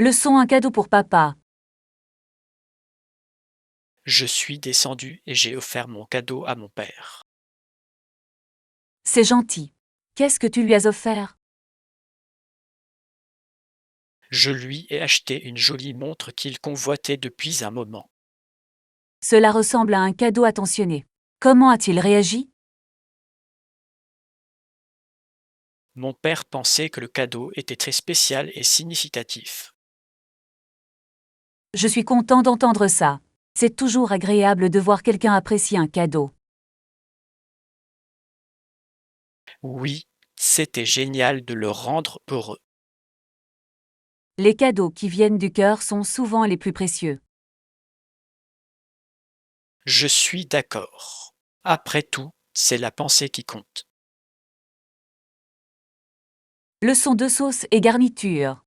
Leçon un cadeau pour papa. Je suis descendu et j'ai offert mon cadeau à mon père. C'est gentil. Qu'est-ce que tu lui as offert? Je lui ai acheté une jolie montre qu'il convoitait depuis un moment. Cela ressemble à un cadeau attentionné. Comment a-t-il réagi? Mon père pensait que le cadeau était très spécial et significatif. Je suis content d'entendre ça. C'est toujours agréable de voir quelqu'un apprécier un cadeau. Oui, c'était génial de le rendre heureux. Les cadeaux qui viennent du cœur sont souvent les plus précieux. Je suis d'accord. Après tout, c'est la pensée qui compte. Leçon de sauce et garniture.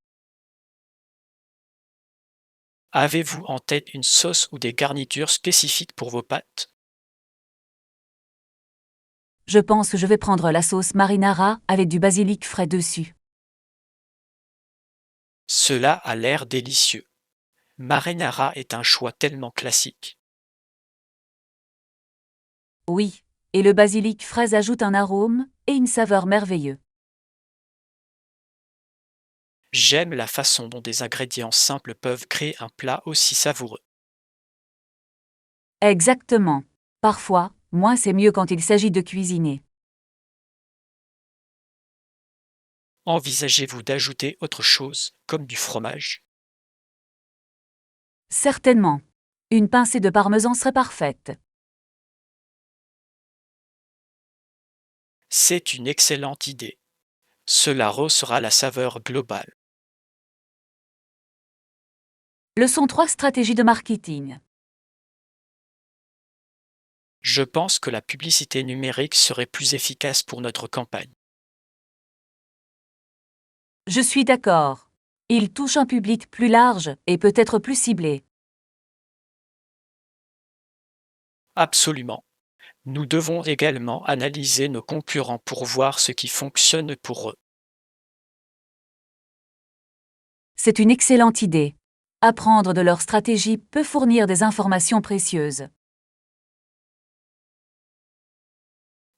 Avez-vous en tête une sauce ou des garnitures spécifiques pour vos pâtes? Je pense que je vais prendre la sauce marinara avec du basilic frais dessus. Cela a l'air délicieux. Marinara est un choix tellement classique. Oui, et le basilic frais ajoute un arôme et une saveur merveilleux. J'aime la façon dont des ingrédients simples peuvent créer un plat aussi savoureux. Exactement. Parfois, moins c'est mieux quand il s'agit de cuisiner. Envisagez-vous d'ajouter autre chose, comme du fromage? Certainement. Une pincée de parmesan serait parfaite. C'est une excellente idée. Cela rehaussera la saveur globale. Leçon 3 stratégie de marketing. Je pense que la publicité numérique serait plus efficace pour notre campagne. Je suis d'accord. Il touche un public plus large et peut-être plus ciblé. Absolument. Nous devons également analyser nos concurrents pour voir ce qui fonctionne pour eux. C'est une excellente idée. Apprendre de leur stratégie peut fournir des informations précieuses.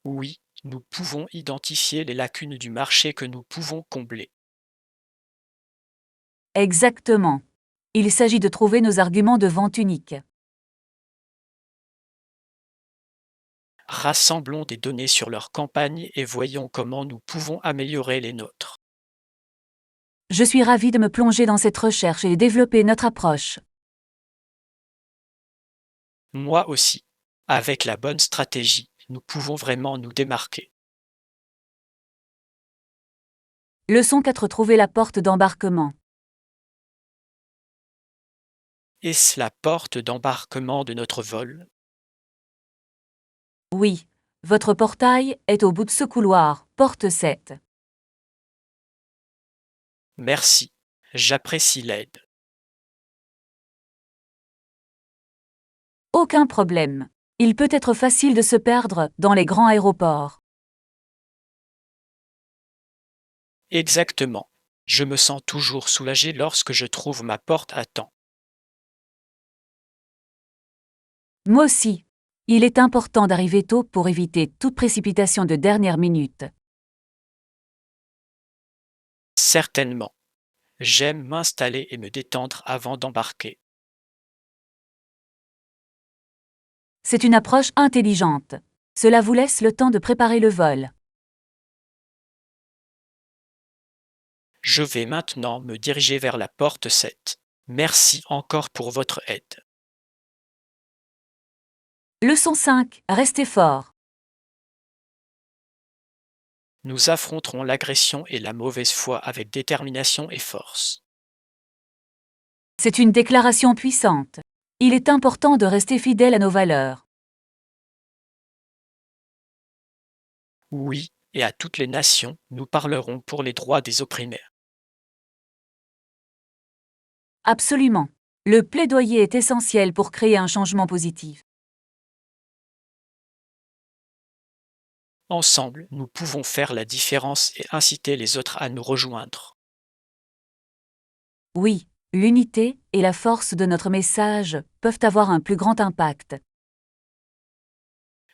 Oui, nous pouvons identifier les lacunes du marché que nous pouvons combler. Exactement. Il s'agit de trouver nos arguments de vente uniques. Rassemblons des données sur leur campagne et voyons comment nous pouvons améliorer les nôtres. Je suis ravi de me plonger dans cette recherche et de développer notre approche. Moi aussi. Avec la bonne stratégie, nous pouvons vraiment nous démarquer. Leçon 4 trouver la porte d'embarquement. Est-ce la porte d'embarquement de notre vol? Oui. Votre portail est au bout de ce couloir, porte 7. Merci. J'apprécie l'aide. Aucun problème. Il peut être facile de se perdre dans les grands aéroports. Exactement. Je me sens toujours soulagé lorsque je trouve ma porte à temps. Moi aussi. Il est important d'arriver tôt pour éviter toute précipitation de dernière minute. Certainement. J'aime m'installer et me détendre avant d'embarquer. C'est une approche intelligente. Cela vous laisse le temps de préparer le vol. Je vais maintenant me diriger vers la porte 7. Merci encore pour votre aide. Leçon 5. Restez fort. Nous affronterons l'agression et la mauvaise foi avec détermination et force. C'est une déclaration puissante. Il est important de rester fidèle à nos valeurs. Oui, et à toutes les nations, nous parlerons pour les droits des opprimés. Absolument. Le plaidoyer est essentiel pour créer un changement positif. Ensemble, nous pouvons faire la différence et inciter les autres à nous rejoindre. Oui, l'unité et la force de notre message peuvent avoir un plus grand impact.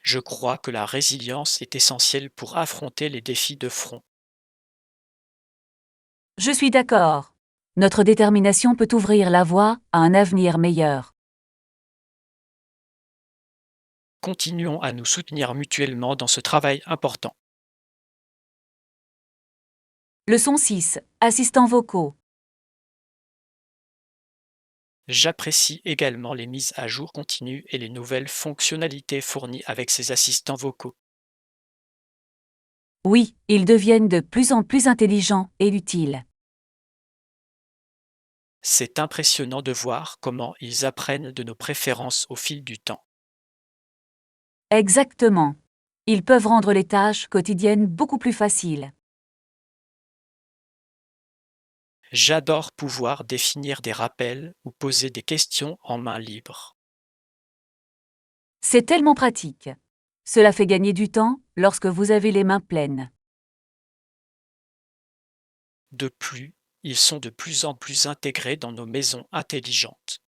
Je crois que la résilience est essentielle pour affronter les défis de front. Je suis d'accord. Notre détermination peut ouvrir la voie à un avenir meilleur. Continuons à nous soutenir mutuellement dans ce travail important. Leçon 6. Assistants vocaux. J'apprécie également les mises à jour continues et les nouvelles fonctionnalités fournies avec ces assistants vocaux. Oui, ils deviennent de plus en plus intelligents et utiles. C'est impressionnant de voir comment ils apprennent de nos préférences au fil du temps. Exactement. Ils peuvent rendre les tâches quotidiennes beaucoup plus faciles. J'adore pouvoir définir des rappels ou poser des questions en main libre. C'est tellement pratique. Cela fait gagner du temps lorsque vous avez les mains pleines. De plus, ils sont de plus en plus intégrés dans nos maisons intelligentes.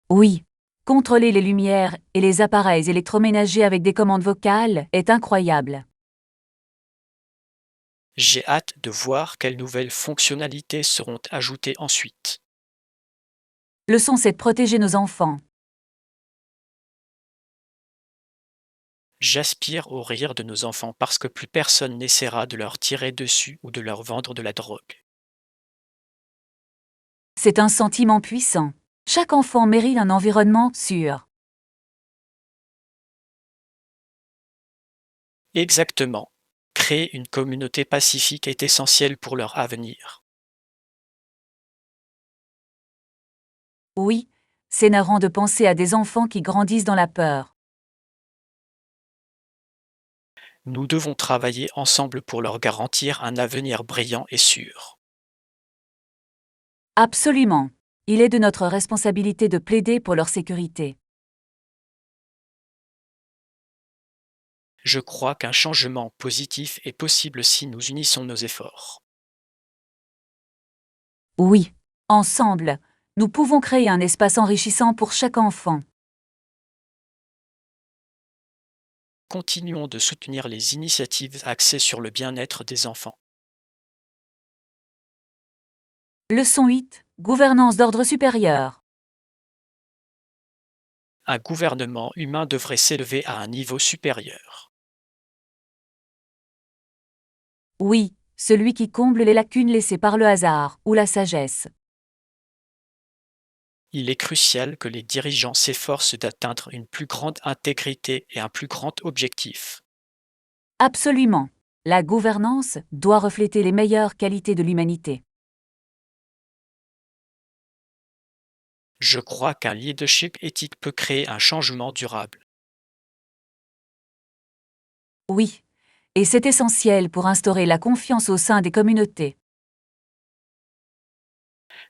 Oui. Contrôler les lumières et les appareils électroménagers avec des commandes vocales est incroyable. J'ai hâte de voir quelles nouvelles fonctionnalités seront ajoutées ensuite. Leçon 7. Protéger nos enfants. J'aspire au rire de nos enfants parce que plus personne n'essaiera de leur tirer dessus ou de leur vendre de la drogue. C'est un sentiment puissant. Chaque enfant mérite un environnement sûr. Exactement. Créer une communauté pacifique est essentiel pour leur avenir. Oui, c'est navrant de penser à des enfants qui grandissent dans la peur. Nous devons travailler ensemble pour leur garantir un avenir brillant et sûr. Absolument. Il est de notre responsabilité de plaider pour leur sécurité. Je crois qu'un changement positif est possible si nous unissons nos efforts. Oui. Ensemble, nous pouvons créer un espace enrichissant pour chaque enfant. Continuons de soutenir les initiatives axées sur le bien-être des enfants. Leçon 8. Gouvernance d'ordre supérieur. Un gouvernement humain devrait s'élever à un niveau supérieur. Oui, celui qui comble les lacunes laissées par le hasard ou la sagesse. Il est crucial que les dirigeants s'efforcent d'atteindre une plus grande intégrité et un plus grand objectif. Absolument. La gouvernance doit refléter les meilleures qualités de l'humanité. Je crois qu'un leadership éthique peut créer un changement durable. Oui. Et c'est essentiel pour instaurer la confiance au sein des communautés.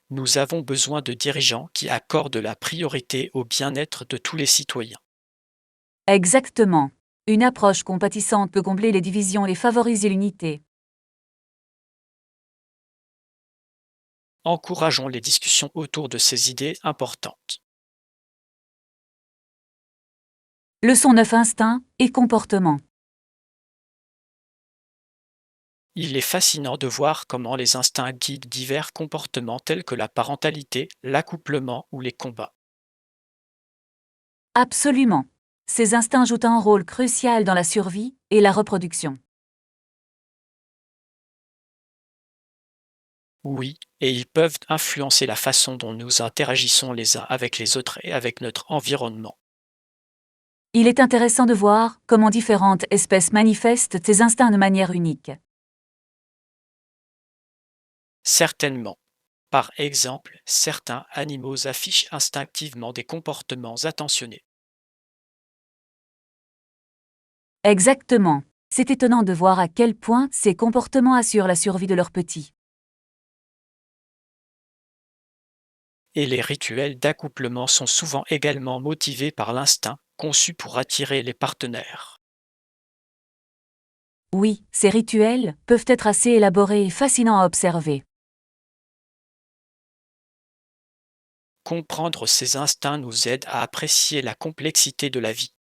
Nous avons besoin de dirigeants qui accordent la priorité au bien-être de tous les citoyens. Exactement. Une approche compatissante peut combler les divisions et favoriser l'unité. Encourageons les discussions autour de ces idées importantes. Leçon 9. Instinct et comportement. Il est fascinant de voir comment les instincts guident divers comportements tels que la parentalité, l'accouplement ou les combats. Absolument. Ces instincts jouent un rôle crucial dans la survie et la reproduction. Oui, et ils peuvent influencer la façon dont nous interagissons les uns avec les autres et avec notre environnement. Il est intéressant de voir comment différentes espèces manifestent ces instincts de manière unique. Certainement. Par exemple, certains animaux affichent instinctivement des comportements attentionnés. Exactement. C'est étonnant de voir à quel point ces comportements assurent la survie de leurs petits. Et les rituels d'accouplement sont souvent également motivés par l'instinct, conçus pour attirer les partenaires. Oui, ces rituels peuvent être assez élaborés et fascinants à observer. Comprendre ses instincts nous aide à apprécier la complexité de la vie.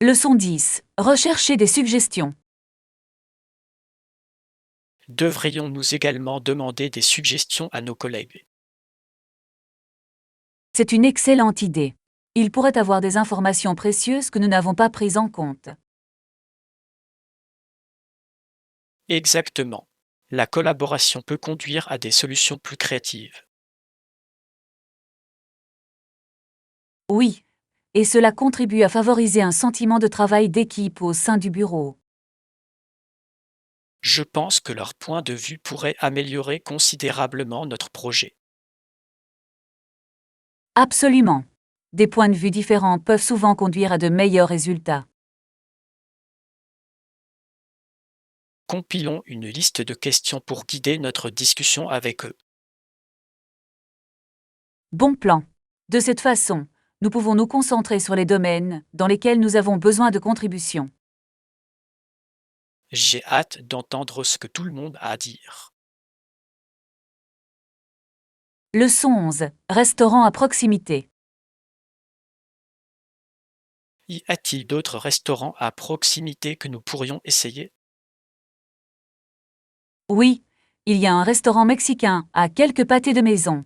Leçon 10. Rechercher des suggestions. Devrions-nous également demander des suggestions à nos collègues? C'est une excellente idée. Ils pourraient avoir des informations précieuses que nous n'avons pas prises en compte. Exactement. La collaboration peut conduire à des solutions plus créatives. Oui, et cela contribue à favoriser un sentiment de travail d'équipe au sein du bureau. Je pense que leur point de vue pourrait améliorer considérablement notre projet. Absolument. Des points de vue différents peuvent souvent conduire à de meilleurs résultats. Compilons une liste de questions pour guider notre discussion avec eux. Bon plan. De cette façon, nous pouvons nous concentrer sur les domaines dans lesquels nous avons besoin de contributions. J'ai hâte d'entendre ce que tout le monde a à dire. Leçon 11. Restaurant à proximité. Y a-t-il d'autres restaurants à proximité que nous pourrions essayer? Oui, il y a un restaurant mexicain à quelques pâtés de maison.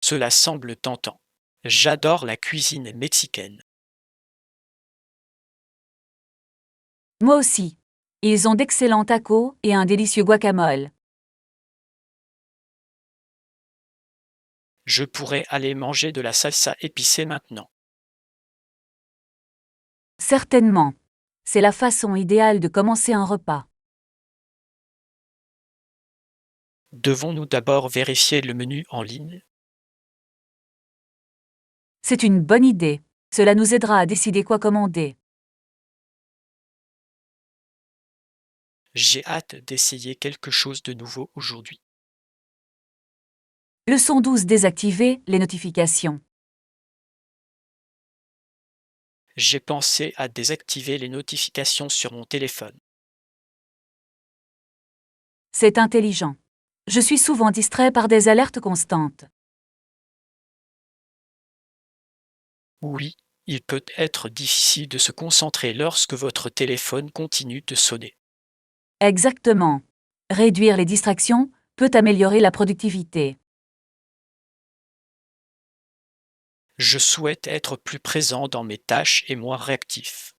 Cela semble tentant. J'adore la cuisine mexicaine. Moi aussi. Ils ont d'excellents tacos et un délicieux guacamole. Je pourrais aller manger de la salsa épicée maintenant. Certainement. C'est la façon idéale de commencer un repas. Devons-nous d'abord vérifier le menu en ligne? C'est une bonne idée. Cela nous aidera à décider quoi commander. J'ai hâte d'essayer quelque chose de nouveau aujourd'hui. Leçon 12. Désactiver les notifications. J'ai pensé à désactiver les notifications sur mon téléphone. C'est intelligent. Je suis souvent distrait par des alertes constantes. Oui, il peut être difficile de se concentrer lorsque votre téléphone continue de sonner. Exactement. Réduire les distractions peut améliorer la productivité. Je souhaite être plus présent dans mes tâches et moins réactif.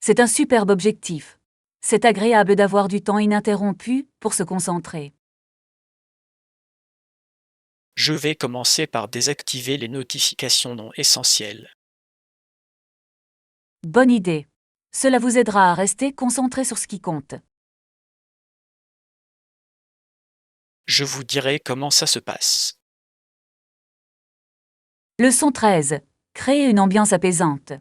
C'est un superbe objectif. C'est agréable d'avoir du temps ininterrompu pour se concentrer. Je vais commencer par désactiver les notifications non essentielles. Bonne idée. Cela vous aidera à rester concentré sur ce qui compte. Je vous dirai comment ça se passe. Leçon 13. Créer une ambiance apaisante.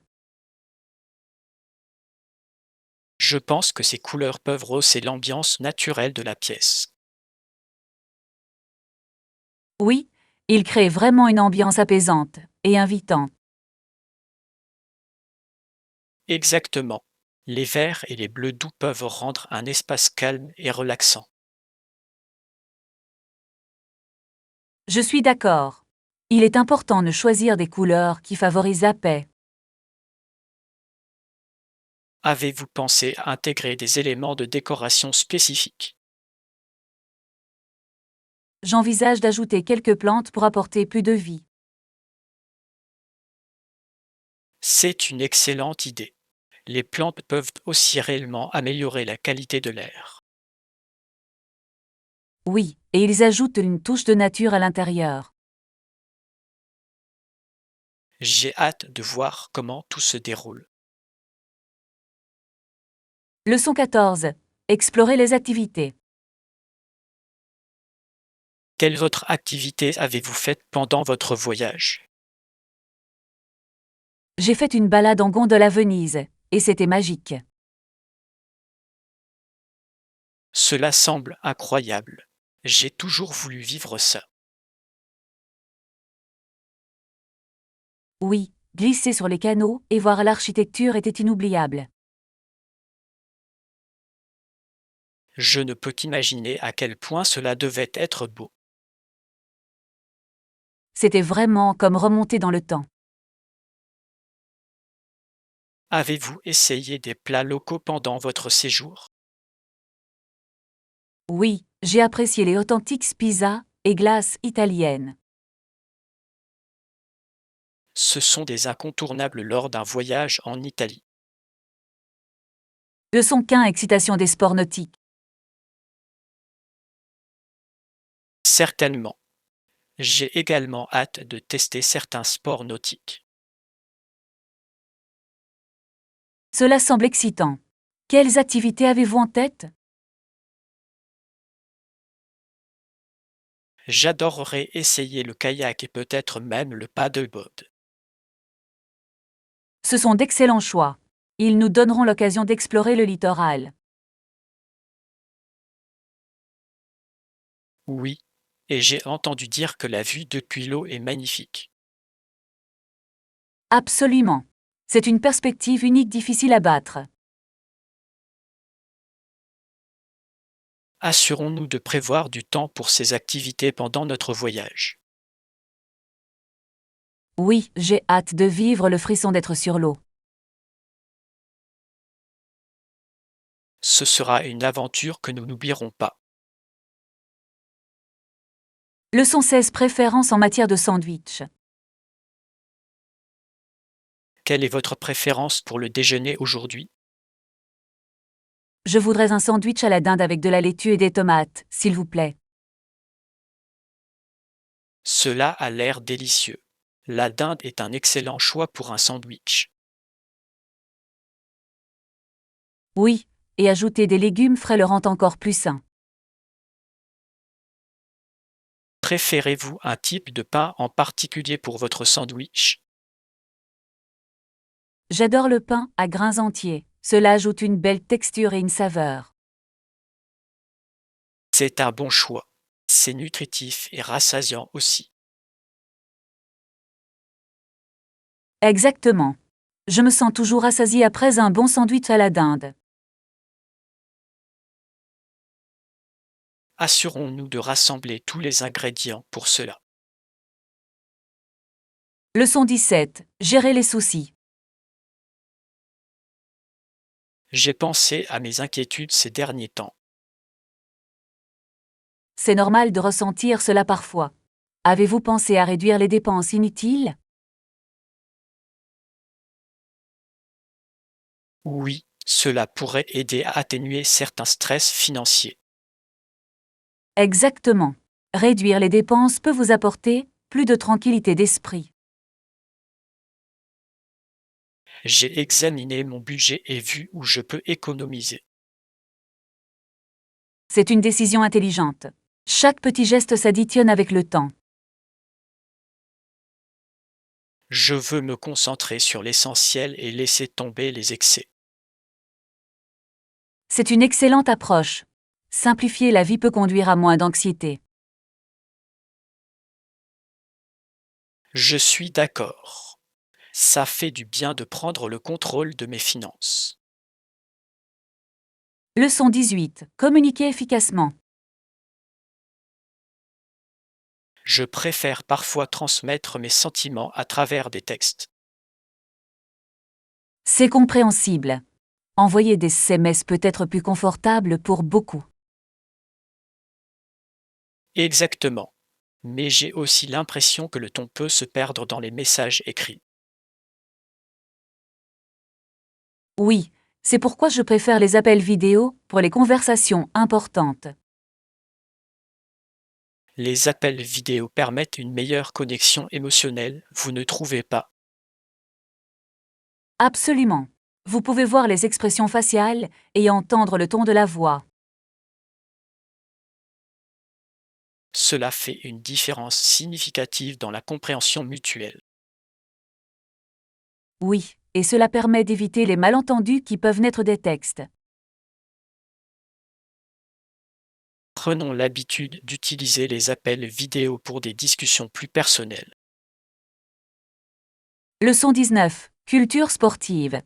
Je pense que ces couleurs peuvent rehausser l'ambiance naturelle de la pièce. Oui, il crée vraiment une ambiance apaisante et invitante. Exactement. Les verts et les bleus doux peuvent rendre un espace calme et relaxant. Je suis d'accord. Il est important de choisir des couleurs qui favorisent la paix. Avez-vous pensé à intégrer des éléments de décoration spécifiques? J'envisage d'ajouter quelques plantes pour apporter plus de vie. C'est une excellente idée. Les plantes peuvent aussi réellement améliorer la qualité de l'air. Oui, et ils ajoutent une touche de nature à l'intérieur. J'ai hâte de voir comment tout se déroule. Leçon 14. Explorer les activités. Quelle autre activité avez-vous faite pendant votre voyage? J'ai fait une balade en gondole à Venise, et c'était magique. Cela semble incroyable. J'ai toujours voulu vivre ça. Oui, glisser sur les canaux et voir l'architecture était inoubliable. Je ne peux qu'imaginer à quel point cela devait être beau. C'était vraiment comme remonter dans le temps. Avez-vous essayé des plats locaux pendant votre séjour? Oui, j'ai apprécié les authentiques pizzas et glaces italiennes. Ce sont des incontournables lors d'un voyage en Italie. De son qu'un excitation des sports nautiques. Certainement. J'ai également hâte de tester certains sports nautiques. Cela semble excitant. Quelles activités avez-vous en tête? J'adorerais essayer le kayak et peut-être même le paddleboard. Ce sont d'excellents choix. Ils nous donneront l'occasion d'explorer le littoral. Oui, et j'ai entendu dire que la vue depuis l'eau est magnifique. Absolument. C'est une perspective unique difficile à battre. Assurons-nous de prévoir du temps pour ces activités pendant notre voyage. Oui, j'ai hâte de vivre le frisson d'être sur l'eau. Ce sera une aventure que nous n'oublierons pas. Leçon 16 préférence en matière de sandwich. Quelle est votre préférence pour le déjeuner aujourd'hui? Je voudrais un sandwich à la dinde avec de la laitue et des tomates, s'il vous plaît. Cela a l'air délicieux. La dinde est un excellent choix pour un sandwich. Oui, et ajouter des légumes frais le rend encore plus sain. Préférez-vous un type de pain en particulier pour votre sandwich? J'adore le pain à grains entiers. Cela ajoute une belle texture et une saveur. C'est un bon choix. C'est nutritif et rassasiant aussi. Exactement. Je me sens toujours rassasiée après un bon sandwich à la dinde. Assurons-nous de rassembler tous les ingrédients pour cela. Leçon 17. Gérer les soucis. J'ai pensé à mes inquiétudes ces derniers temps. C'est normal de ressentir cela parfois. Avez-vous pensé à réduire les dépenses inutiles? Oui, cela pourrait aider à atténuer certains stress financiers. Exactement. Réduire les dépenses peut vous apporter plus de tranquillité d'esprit. J'ai examiné mon budget et vu où je peux économiser. C'est une décision intelligente. Chaque petit geste s'additionne avec le temps. Je veux me concentrer sur l'essentiel et laisser tomber les excès. C'est une excellente approche. Simplifier la vie peut conduire à moins d'anxiété. Je suis d'accord. Ça fait du bien de prendre le contrôle de mes finances. Leçon 18. Communiquer efficacement. Je préfère parfois transmettre mes sentiments à travers des textes. C'est compréhensible. Envoyer des SMS peut être plus confortable pour beaucoup. Exactement. Mais j'ai aussi l'impression que le ton peut se perdre dans les messages écrits. Oui, c'est pourquoi je préfère les appels vidéo pour les conversations importantes. Les appels vidéo permettent une meilleure connexion émotionnelle, vous ne trouvez pas? Absolument. Vous pouvez voir les expressions faciales et entendre le ton de la voix. Cela fait une différence significative dans la compréhension mutuelle. Oui, et cela permet d'éviter les malentendus qui peuvent naître des textes. Prenons l'habitude d'utiliser les appels vidéo pour des discussions plus personnelles. Leçon 19. Culture sportive.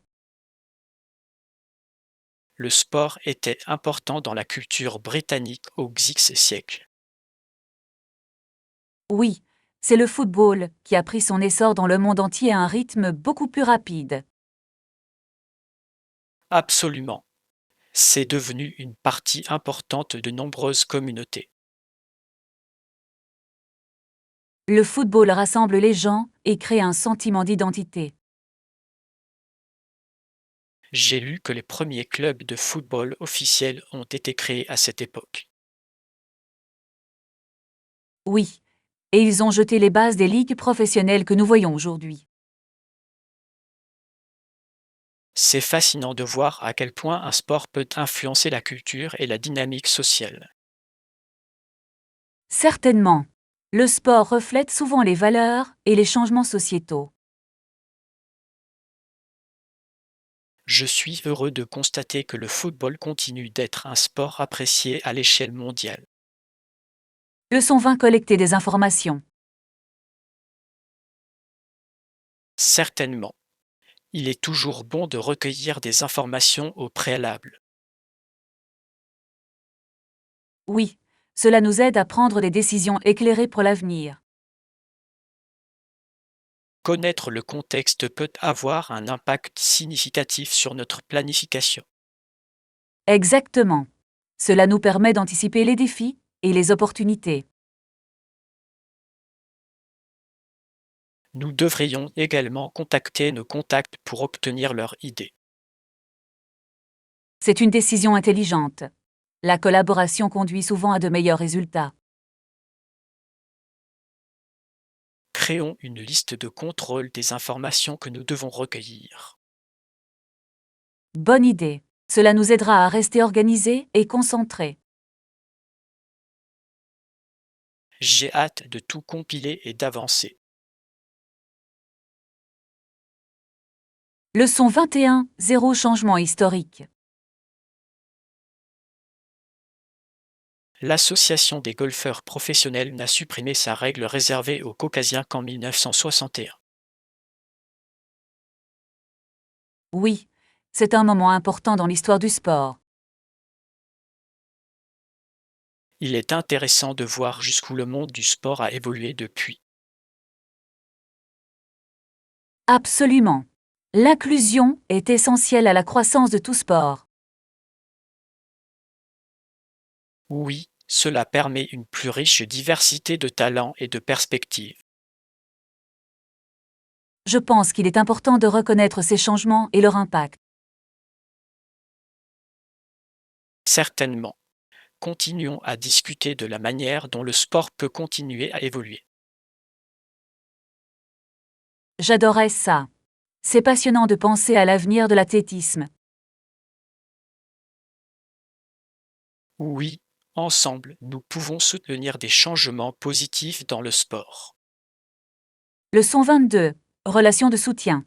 le sport était important dans la culture britannique au XIIe siècle. Oui, c'est le football qui a pris son essor dans le monde entier à un rythme beaucoup plus rapide. Absolument. C'est devenu une partie importante de nombreuses communautés. Le football rassemble les gens et crée un sentiment d'identité. J'ai lu que les premiers clubs de football officiels ont été créés à cette époque. Oui, et ils ont jeté les bases des ligues professionnelles que nous voyons aujourd'hui. C'est fascinant de voir à quel point un sport peut influencer la culture et la dynamique sociale. Certainement. Le sport reflète souvent les valeurs et les changements sociétaux. Je suis heureux de constater que le football continue d'être un sport apprécié à l'échelle mondiale. Leçon 20. Collecter des informations. Certainement, il est toujours bon de recueillir des informations au préalable. Oui, cela nous aide à prendre des décisions éclairées pour l'avenir. Connaître le contexte peut avoir un impact significatif sur notre planification. Exactement. Cela nous permet d'anticiper les défis et les opportunités. Nous devrions également contacter nos contacts pour obtenir leurs idées. C'est une décision intelligente. La collaboration conduit souvent à de meilleurs résultats. Créons une liste de contrôle des informations que nous devons recueillir. Bonne idée. Cela nous aidera à rester organisés et concentrés. J'ai hâte de tout compiler et d'avancer. Leçon 21. Zéro changement historique. L'Association des golfeurs professionnels n'a supprimé sa règle réservée aux Caucasiens qu'en 1961. Oui, c'est un moment important dans l'histoire du sport. Il est intéressant de voir jusqu'où le monde du sport a évolué depuis. Absolument. L'inclusion est essentielle à la croissance de tout sport. Oui, cela permet une plus riche diversité de talents et de perspectives. Je pense qu'il est important de reconnaître ces changements et leur impact. Certainement. Continuons à discuter de la manière dont le sport peut continuer à évoluer. J'adorais ça. C'est passionnant de penser à l'avenir de l'athlétisme. Oui, ensemble, nous pouvons soutenir des changements positifs dans le sport. Leçon 22. Relation de soutien.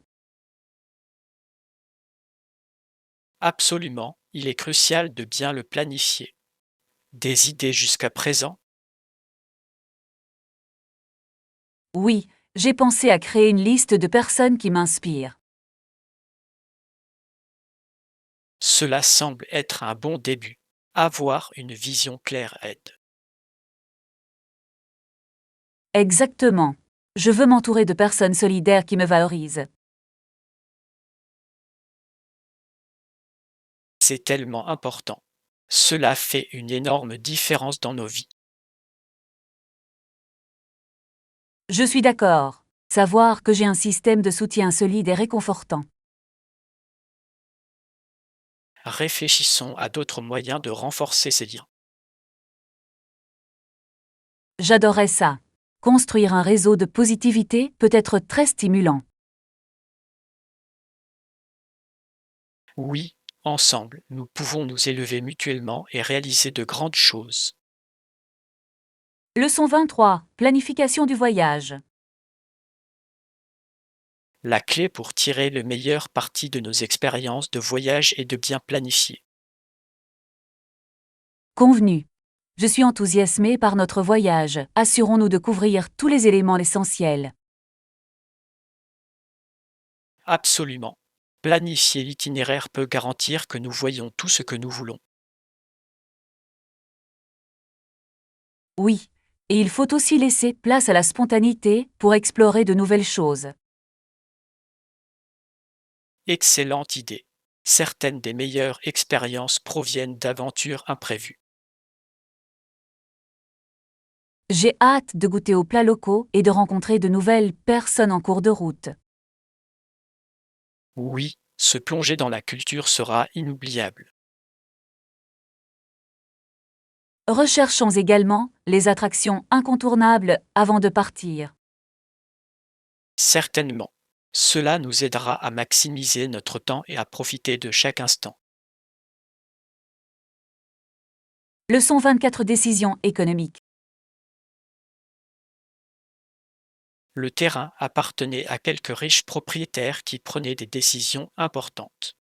Absolument, il est crucial de bien le planifier. Des idées jusqu'à présent? Oui, j'ai pensé à créer une liste de personnes qui m'inspirent. Cela semble être un bon début. Avoir une vision claire aide. Exactement. Je veux m'entourer de personnes solidaires qui me valorisent. C'est tellement important. Cela fait une énorme différence dans nos vies. Je suis d'accord. Savoir que j'ai un système de soutien solide est réconfortant. Réfléchissons à d'autres moyens de renforcer ces liens. J'adorais ça. Construire un réseau de positivité peut être très stimulant. Oui, ensemble, nous pouvons nous élever mutuellement et réaliser de grandes choses. Leçon 23. Planification du voyage. La clé pour tirer le meilleur parti de nos expériences de voyage est de bien planifier. Convenu. Je suis enthousiasmé par notre voyage. Assurons-nous de couvrir tous les éléments essentiels. Absolument. Planifier l'itinéraire peut garantir que nous voyons tout ce que nous voulons. Oui, et il faut aussi laisser place à la spontanéité pour explorer de nouvelles choses. Excellente idée. Certaines des meilleures expériences proviennent d'aventures imprévues. J'ai hâte de goûter aux plats locaux et de rencontrer de nouvelles personnes en cours de route. Oui, se plonger dans la culture sera inoubliable. Recherchons également les attractions incontournables avant de partir. Certainement. Cela nous aidera à maximiser notre temps et à profiter de chaque instant. Leçon 24 décisions économiques. Le terrain appartenait à quelques riches propriétaires qui prenaient des décisions importantes.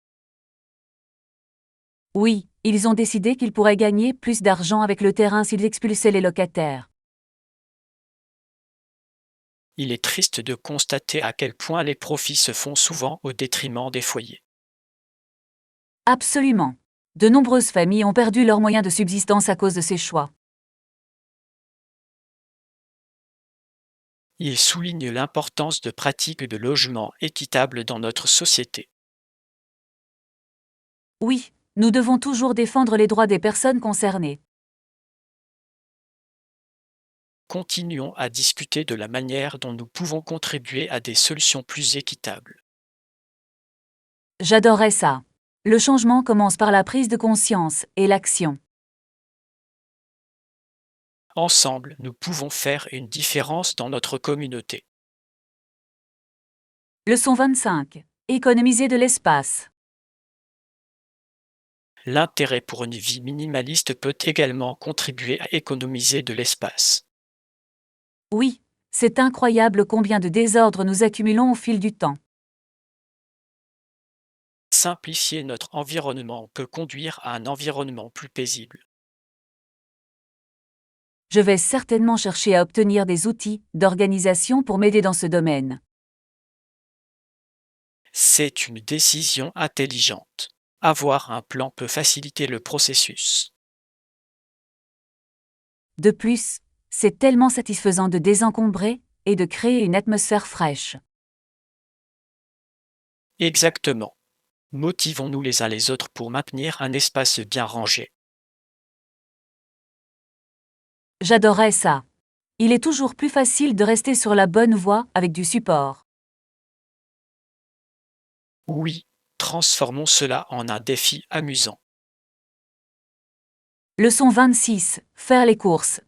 Oui, ils ont décidé qu'ils pourraient gagner plus d'argent avec le terrain s'ils expulsaient les locataires. Il est triste de constater à quel point les profits se font souvent au détriment des foyers. Absolument. De nombreuses familles ont perdu leurs moyens de subsistance à cause de ces choix. Il souligne l'importance de pratiques de logement équitables dans notre société. Oui, nous devons toujours défendre les droits des personnes concernées. Continuons à discuter de la manière dont nous pouvons contribuer à des solutions plus équitables. J'adorerais ça. Le changement commence par la prise de conscience et l'action. Ensemble, nous pouvons faire une différence dans notre communauté. Leçon 25. Économiser de l'espace. L'intérêt pour une vie minimaliste peut également contribuer à économiser de l'espace. Oui, c'est incroyable combien de désordre nous accumulons au fil du temps. Simplifier notre environnement peut conduire à un environnement plus paisible. Je vais certainement chercher à obtenir des outils d'organisation pour m'aider dans ce domaine. C'est une décision intelligente. Avoir un plan peut faciliter le processus. De plus, c'est tellement satisfaisant de désencombrer et de créer une atmosphère fraîche. Exactement. Motivons-nous les uns les autres pour maintenir un espace bien rangé. J'adorerais ça. Il est toujours plus facile de rester sur la bonne voie avec du support. Oui, transformons cela en un défi amusant. Leçon 26. Faire les courses.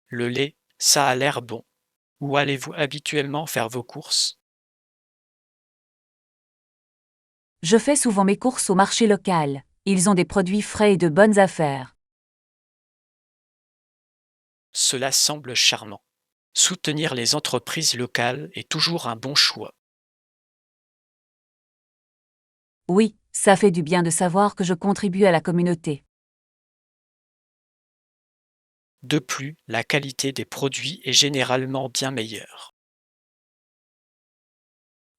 Le lait, ça a l'air bon. Où allez-vous habituellement faire vos courses? Je fais souvent mes courses au marché local. Ils ont des produits frais et de bonnes affaires. Cela semble charmant. Soutenir les entreprises locales est toujours un bon choix. Oui, ça fait du bien de savoir que je contribue à la communauté. De plus, la qualité des produits est généralement bien meilleure.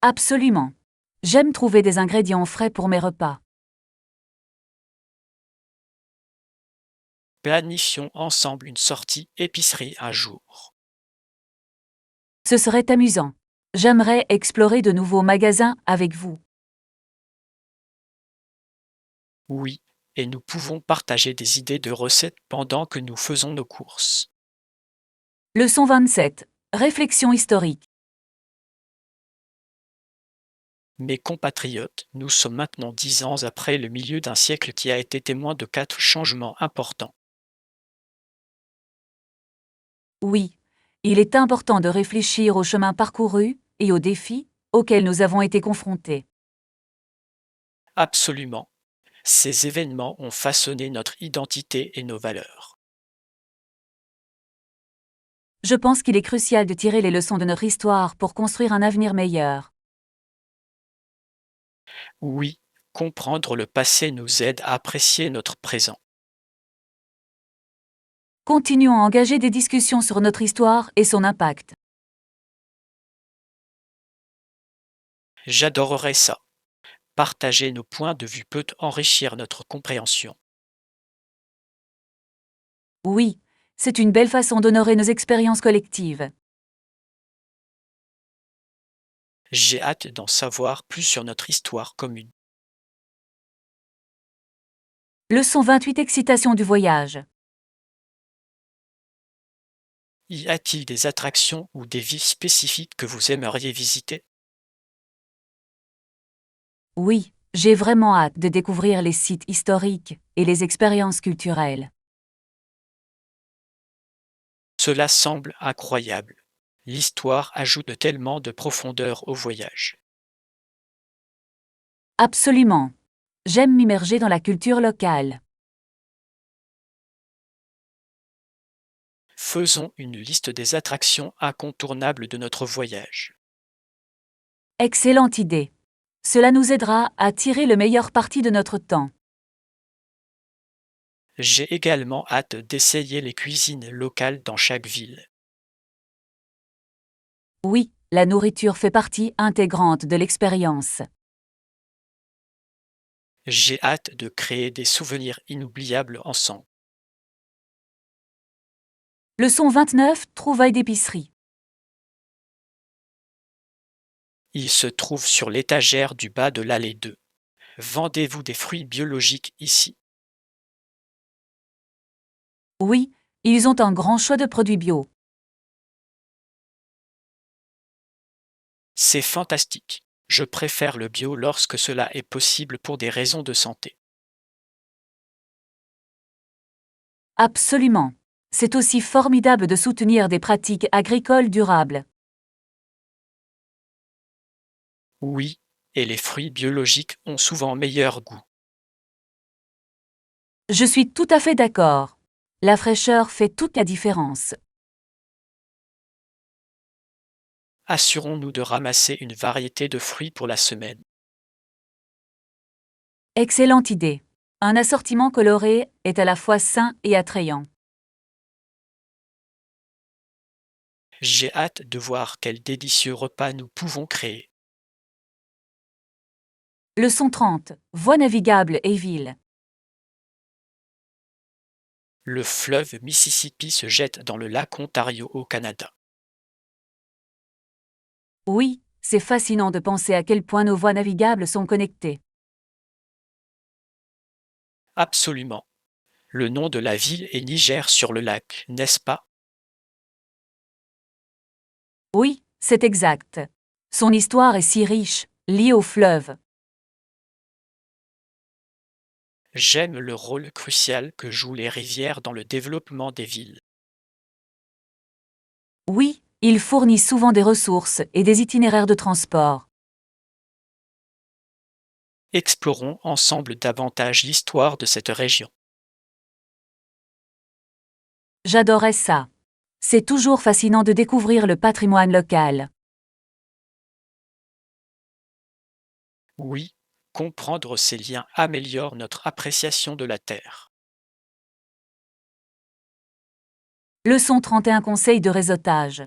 Absolument. J'aime trouver des ingrédients frais pour mes repas. Planifions ensemble une sortie épicerie un jour. Ce serait amusant. J'aimerais explorer de nouveaux magasins avec vous. Oui, et nous pouvons partager des idées de recettes pendant que nous faisons nos courses. Leçon 27. Réflexion historique. Mes compatriotes, nous sommes maintenant 10 ans après le milieu d'un siècle qui a été témoin de 4 changements importants. Oui, il est important de réfléchir au chemin parcouru et aux défis auxquels nous avons été confrontés. Absolument. Ces événements ont façonné notre identité et nos valeurs. Je pense qu'il est crucial de tirer les leçons de notre histoire pour construire un avenir meilleur. Oui, comprendre le passé nous aide à apprécier notre présent. Continuons à engager des discussions sur notre histoire et son impact. J'adorerais ça. Partager nos points de vue peut enrichir notre compréhension. Oui, c'est une belle façon d'honorer nos expériences collectives. J'ai hâte d'en savoir plus sur notre histoire commune. Leçon 28. Excitation du voyage. Y a-t-il des attractions ou des villes spécifiques que vous aimeriez visiter? Oui, j'ai vraiment hâte de découvrir les sites historiques et les expériences culturelles. Cela semble incroyable. L'histoire ajoute tellement de profondeur au voyage. Absolument. J'aime m'immerger dans la culture locale. Faisons une liste des attractions incontournables de notre voyage. Excellente idée. Cela nous aidera à tirer le meilleur parti de notre temps. J'ai également hâte d'essayer les cuisines locales dans chaque ville. Oui, la nourriture fait partie intégrante de l'expérience. J'ai hâte de créer des souvenirs inoubliables ensemble. Leçon 29. Trouvailles d'épicerie. Il se trouve sur l'étagère du bas de l'allée 2. Vendez-vous des fruits biologiques ici? Oui, ils ont un grand choix de produits bio. C'est fantastique. Je préfère le bio lorsque cela est possible pour des raisons de santé. Absolument. C'est aussi formidable de soutenir des pratiques agricoles durables. Oui, et les fruits biologiques ont souvent meilleur goût. Je suis tout à fait d'accord. La fraîcheur fait toute la différence. Assurons-nous de ramasser une variété de fruits pour la semaine. Excellente idée. Un assortiment coloré est à la fois sain et attrayant. J'ai hâte de voir quel délicieux repas nous pouvons créer. Leçon 30. Voies navigables et villes. Le fleuve Mississippi se jette dans le lac Ontario au Canada. Oui, c'est fascinant de penser à quel point nos voies navigables sont connectées. Absolument. Le nom de la ville est Niger sur le lac, n'est-ce pas? Oui, c'est exact. Son histoire est si riche, liée au fleuve. J'aime le rôle crucial que jouent les rivières dans le développement des villes. Oui, il fournit souvent des ressources et des itinéraires de transport. Explorons ensemble davantage l'histoire de cette région. J'adorais ça. C'est toujours fascinant de découvrir le patrimoine local. Oui, comprendre ces liens améliore notre appréciation de la Terre. Leçon 31. Conseil de réseautage.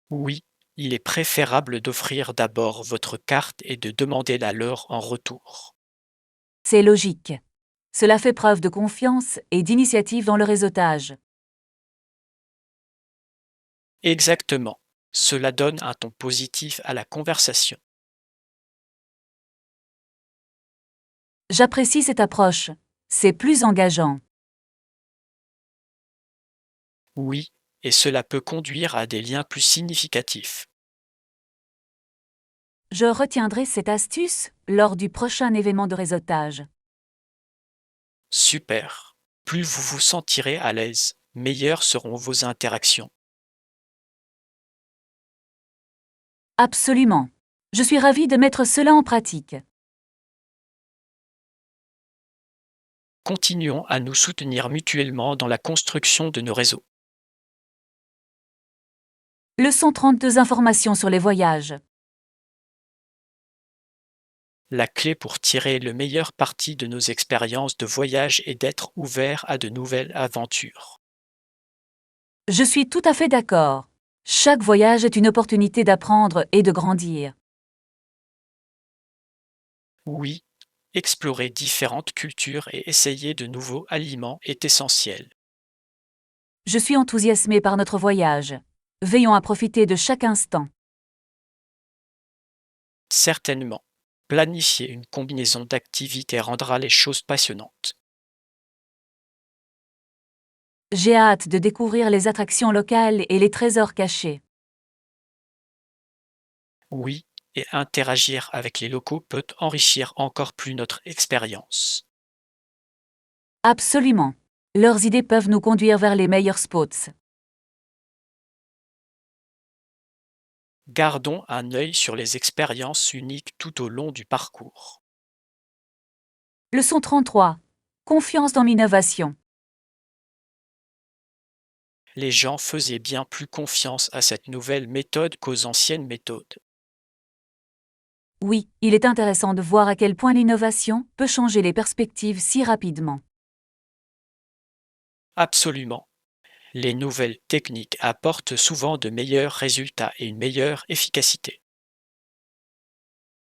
Oui, il est préférable d'offrir d'abord votre carte et de demander la leur en retour. C'est logique. Cela fait preuve de confiance et d'initiative dans le réseautage. Exactement. Cela donne un ton positif à la conversation. J'apprécie cette approche. C'est plus engageant. Oui, et cela peut conduire à des liens plus significatifs. Je retiendrai cette astuce lors du prochain événement de réseautage. Super. Plus vous vous sentirez à l'aise, meilleures seront vos interactions. Absolument. Je suis ravie de mettre cela en pratique. Continuons à nous soutenir mutuellement dans la construction de nos réseaux. Leçon 32. Informations sur les voyages. La clé pour tirer le meilleur parti de nos expériences de voyage est d'être ouvert à de nouvelles aventures. Je suis tout à fait d'accord. Chaque voyage est une opportunité d'apprendre et de grandir. Oui, explorer différentes cultures et essayer de nouveaux aliments est essentiel. Je suis enthousiasmée par notre voyage. Veillons à profiter de chaque instant. Certainement, planifier une combinaison d'activités rendra les choses passionnantes. J'ai hâte de découvrir les attractions locales et les trésors cachés. Oui, et interagir avec les locaux peut enrichir encore plus notre expérience. Absolument. Leurs idées peuvent nous conduire vers les meilleurs spots. Gardons un œil sur les expériences uniques tout au long du parcours. Leçon 33. Confiance dans l'innovation. Les gens faisaient bien plus confiance à cette nouvelle méthode qu'aux anciennes méthodes. Oui, il est intéressant de voir à quel point l'innovation peut changer les perspectives si rapidement. Absolument. Les nouvelles techniques apportent souvent de meilleurs résultats et une meilleure efficacité.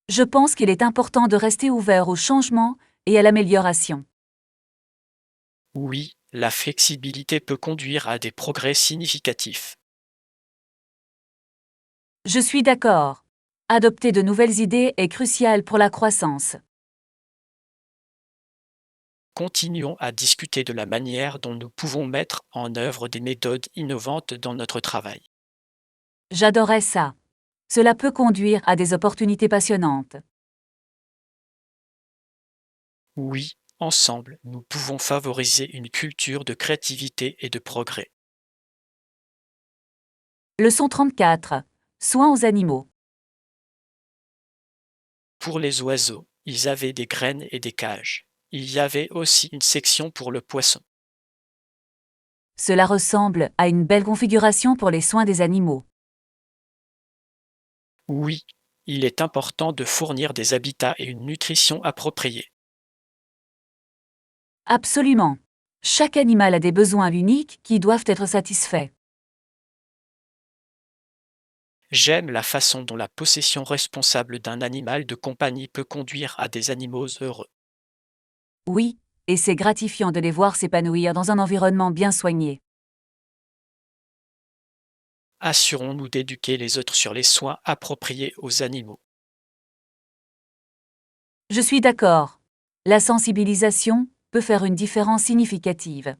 Je pense qu'il est important de rester ouvert au changement et à l'amélioration. Oui, la flexibilité peut conduire à des progrès significatifs. Je suis d'accord. Adopter de nouvelles idées est crucial pour la croissance. Continuons à discuter de la manière dont nous pouvons mettre en œuvre des méthodes innovantes dans notre travail. J'adorais ça. Cela peut conduire à des opportunités passionnantes. Oui, ensemble, nous pouvons favoriser une culture de créativité et de progrès. Leçon 34. Soins aux animaux. Pour les oiseaux, ils avaient des graines et des cages. Il y avait aussi une section pour le poisson. Cela ressemble à une belle configuration pour les soins des animaux. Oui, il est important de fournir des habitats et une nutrition appropriée. Absolument. Chaque animal a des besoins uniques qui doivent être satisfaits. J'aime la façon dont la possession responsable d'un animal de compagnie peut conduire à des animaux heureux. Oui, et c'est gratifiant de les voir s'épanouir dans un environnement bien soigné. Assurons-nous d'éduquer les autres sur les soins appropriés aux animaux. Je suis d'accord. La sensibilisation peut faire une différence significative.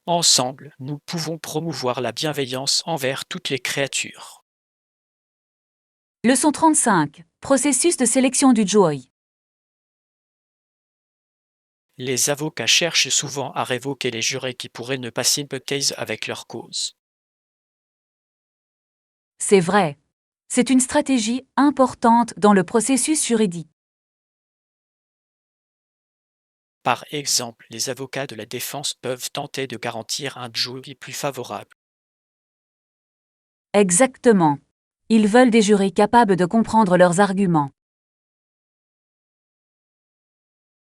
Ensemble, nous pouvons promouvoir la bienveillance envers toutes les créatures. Leçon 35. Processus de sélection du jury. Les avocats cherchent souvent à révoquer les jurés qui pourraient ne pas sympathiser avec leur cause. C'est vrai. C'est une stratégie importante dans le processus juridique. Par exemple, les avocats de la défense peuvent tenter de garantir un jury plus favorable. Exactement. Ils veulent des jurys capables de comprendre leurs arguments.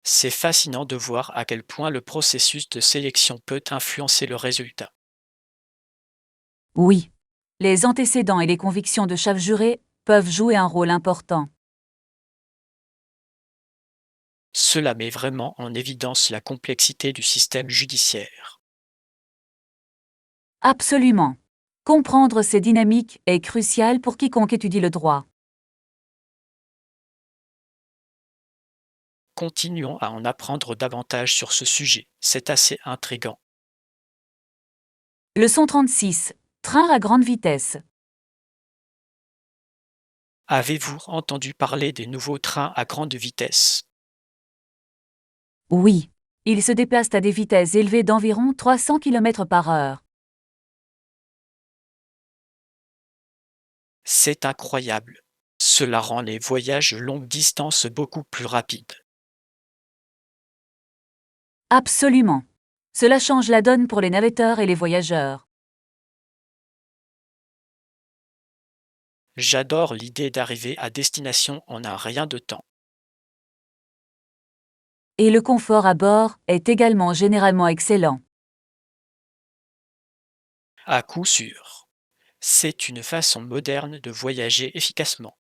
C'est fascinant de voir à quel point le processus de sélection peut influencer le résultat. Oui. Les antécédents et les convictions de chaque juré peuvent jouer un rôle important. Cela met vraiment en évidence la complexité du système judiciaire. Absolument. Comprendre ces dynamiques est crucial pour quiconque étudie le droit. Continuons à en apprendre davantage sur ce sujet, c'est assez intrigant. Leçon 36. Train à grande vitesse. Avez-vous entendu parler des nouveaux trains à grande vitesse? Oui. Ils se déplacent à des vitesses élevées d'environ 300 km par heure. C'est incroyable. Cela rend les voyages longue distance beaucoup plus rapides. Absolument. Cela change la donne pour les navetteurs et les voyageurs. J'adore l'idée d'arriver à destination en un rien de temps. Et le confort à bord est également généralement excellent. À coup sûr. C'est une façon moderne de voyager efficacement.